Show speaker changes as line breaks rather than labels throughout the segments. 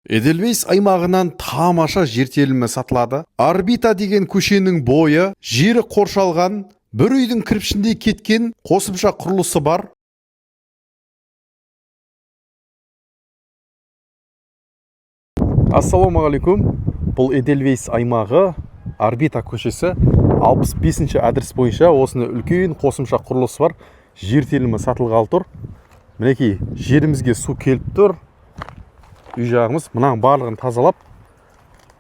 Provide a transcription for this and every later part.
Эдельвейс аймағынан тамаша жер телімі сатылады. Орбита деген көшенің бойы, жері қоршалған, бір үйдің кірпішіндей кеткен қосымша құрылысы бар. Ассалаумағалейкум. Бұл Эдельвейс аймағы, Орбита көшесі, 65-ші адрес бойынша осыны үлкен қосымша құрылысы бар. Жер телімі сатылғалы тұр. Мінекей, жерімізге су келіп тұр. Үй жағымыз мұнаның барлығын тазалап,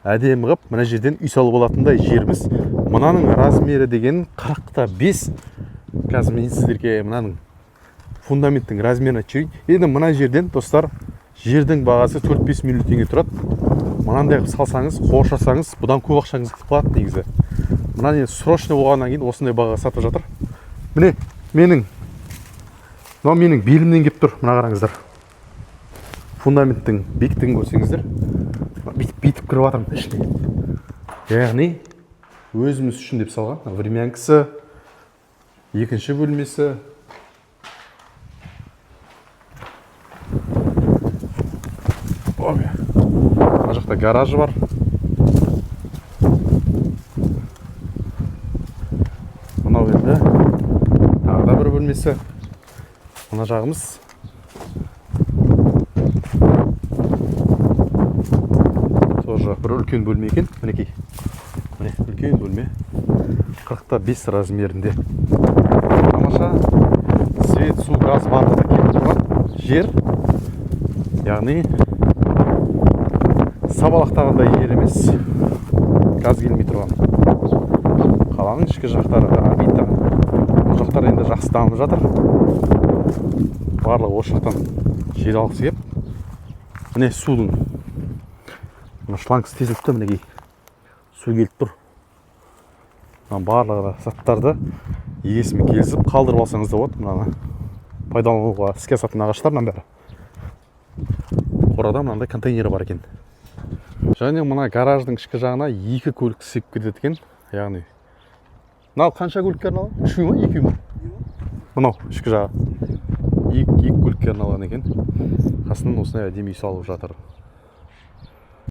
әдемі қып, мына жерден үй салып алатындай жеріміз. Мұнаның размері деген 40-5. Қазір мен сіздерге мұнаның фундаменттің размерін айтайын. Енді мына жерден, достар, жердің бағасы 4-5 миллион теңге тұрады. Мынандай қып салсаңыз, қоршасаңыз, бұдан көп ақшаңыз кетіп қалады негізі. Мына не срочно болғаннан кейін осындай бағаға сатып жатыр. Міне, менің белімнен келіп тұр, мына қараңыздар. Фундаменттің бекітігін көрсеңіздер, битіп кіріп жатырмын ішіне. Яғни өзіміз үшін деп салған. Времянкасы, екінші бөлмесі. Мына жақта гаражы бар. Мынау енді тағы да бір бөлмесі. Мына жағымыз тоже бір үлкен бөлме екен. Мінекей. Міне, үлкен бөлме. 40-5 размерінде. Тамаша свет, су, газ барлығы келіп тұрған жер. Яғни сабалақтағандай жер емес. Газ келмей тұрған. Қаланың ішкі жақтары да Орбита. Бұл жақтар енді жақсы дамып жатыр. Барлығы осы жақтан жер алғысы кеп. Міне судың шлангысы тесіліпті, мінекей. Су келіп тұр. Барлығы заттарды егесімен келісіп қалдырып алсаңыз да болады. Мынаны пайдалануға іске асатын ағаштардан бәрі. Қорада мынандай контейнері бар екен. Және мына гараждың ішкі жағына 2 көлік сыйып кетеді екен. Яғни мынау қанша көлікке арналған? 3 үй ма, 2 үй ма? Мынау ішкі жағы 2 көлікке арналған екен. Қасынан осындай әдемі үй салып жатыр.